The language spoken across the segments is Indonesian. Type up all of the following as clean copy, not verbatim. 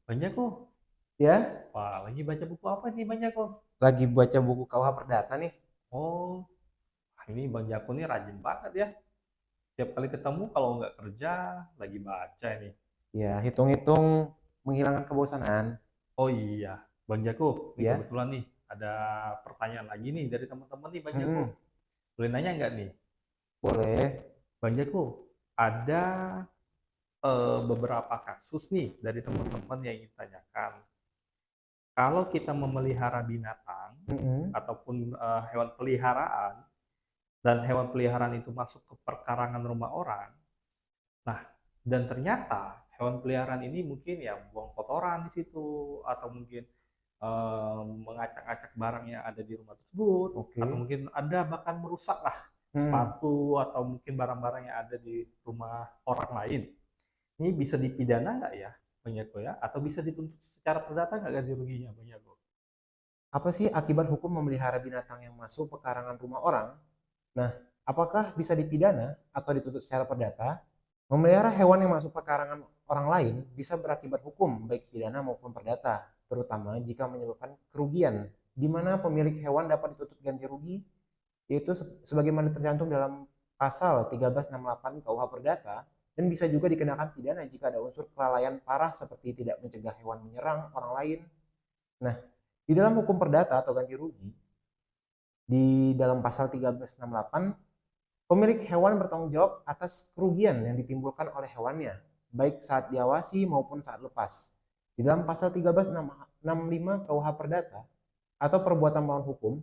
Banyak kok. Ya, Wah, lagi baca buku apa nih banyak kok? lagi baca buku KUH Perdata nih. Oh, ini Bang Jako nih rajin banget ya. Tiap kali ketemu kalau nggak kerja, lagi baca nih. Ya, hitung-hitung menghilangkan kebosanan. Oh iya, Bang Jako, ini Ya, kebetulan nih ada pertanyaan lagi nih dari teman-teman nih Bang Jako. mm-mm. Boleh nanya nggak nih? Boleh. Bang Jako, ada beberapa kasus nih dari teman-teman yang ingin tanyakan. Kalau kita memelihara binatang Mm-mm. ataupun hewan peliharaan dan hewan peliharaan itu masuk ke perkarangan rumah orang, nah dan ternyata hewan peliharaan ini mungkin ya buang kotoran di situ atau mungkin mengacak-acak barang yang ada di rumah tersebut atau Oke. mungkin ada bahkan merusak lah Mm. sepatu atau mungkin barang-barang yang ada di rumah orang lain. Ini bisa dipidana nggak ya, Bang Yako ya? Atau bisa dituntut secara perdata nggak ganti ruginya, Bang Yako? Apa sih akibat hukum memelihara binatang yang masuk pekarangan rumah orang? Nah, apakah bisa dipidana atau dituntut secara perdata? Memelihara hewan yang masuk pekarangan orang lain bisa berakibat hukum, baik pidana maupun perdata, terutama jika menyebabkan kerugian, di mana pemilik hewan dapat dituntut ganti rugi, yaitu sebagaimana tercantum dalam pasal 1368 KUH Perdata, dan bisa juga dikenakan pidana jika ada unsur kelalaian parah seperti tidak mencegah hewan menyerang orang lain. Nah, di dalam hukum perdata atau ganti rugi, di dalam pasal 1368, pemilik hewan bertanggung jawab atas kerugian yang ditimbulkan oleh hewannya, baik saat diawasi maupun saat lepas. Di dalam pasal 1365 KUH Perdata atau perbuatan melawan hukum,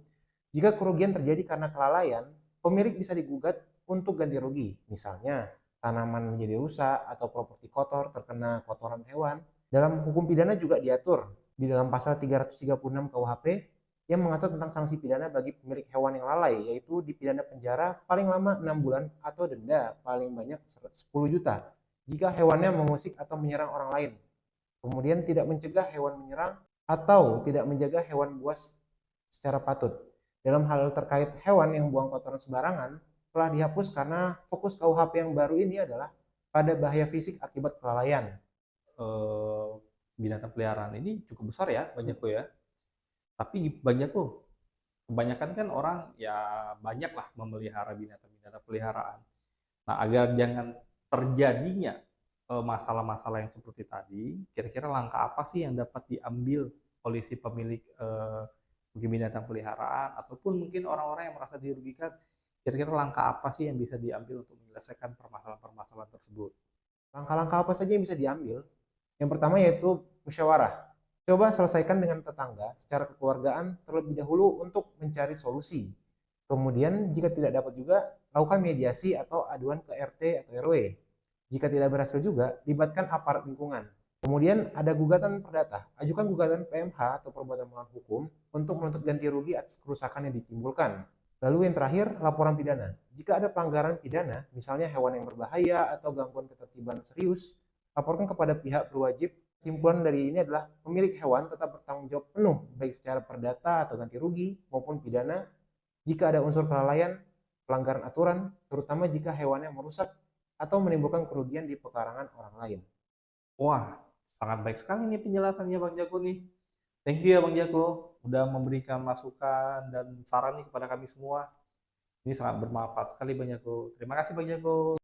jika kerugian terjadi karena kelalaian, pemilik bisa digugat untuk ganti rugi. Misalnya, tanaman menjadi rusak atau properti kotor terkena kotoran hewan. Dalam hukum pidana juga diatur di dalam pasal 336 KUHP yang mengatur tentang sanksi pidana bagi pemilik hewan yang lalai, yaitu dipidana penjara paling lama 6 bulan atau denda paling banyak 10 juta jika hewannya mengusik atau menyerang orang lain. Kemudian tidak mencegah hewan menyerang atau tidak menjaga hewan buas secara patut. Dalam hal terkait hewan yang buang kotoran sembarangan telah dihapus karena fokus KUHP yang baru ini adalah pada bahaya fisik akibat kelalaian. Eh, Binatang peliharaan ini cukup besar ya, banyak kok ya. Tapi banyak kok, kebanyakan kan orang ya banyak lah memelihara binatang-binatang peliharaan. Nah, agar jangan terjadinya masalah-masalah yang seperti tadi, kira-kira langkah apa sih yang dapat diambil oleh si pemilik mungkin binatang peliharaan ataupun mungkin orang-orang yang merasa dirugikan, kira-kira langkah apa sih yang bisa diambil untuk menyelesaikan permasalahan-permasalahan tersebut? Langkah-langkah apa saja yang bisa diambil? Yang pertama yaitu musyawarah. Coba selesaikan dengan tetangga secara kekeluargaan terlebih dahulu untuk mencari solusi. Kemudian jika tidak dapat juga, lakukan mediasi atau aduan ke RT atau RW. Jika tidak berhasil juga, libatkan aparat lingkungan. Kemudian ada gugatan perdata. Ajukan gugatan PMH atau perbuatan melawan hukum untuk menuntut ganti rugi atas kerusakan yang ditimbulkan. Lalu yang terakhir, laporan pidana. Jika ada pelanggaran pidana, misalnya hewan yang berbahaya atau gangguan ketertiban serius, laporkan kepada pihak berwajib. Kesimpulan dari ini adalah pemilik hewan tetap bertanggung jawab penuh, baik secara perdata atau ganti rugi maupun pidana, jika ada unsur kelalaian, pelanggaran aturan, terutama jika hewannya merusak atau menimbulkan kerugian di pekarangan orang lain. Wah, sangat baik sekali nih penjelasannya Bang Jago nih. Thank you ya Bang Jago, udah memberikan masukan dan saran nih kepada kami semua. Ini sangat bermanfaat sekali Bang Jago. Terima kasih Bang Jago.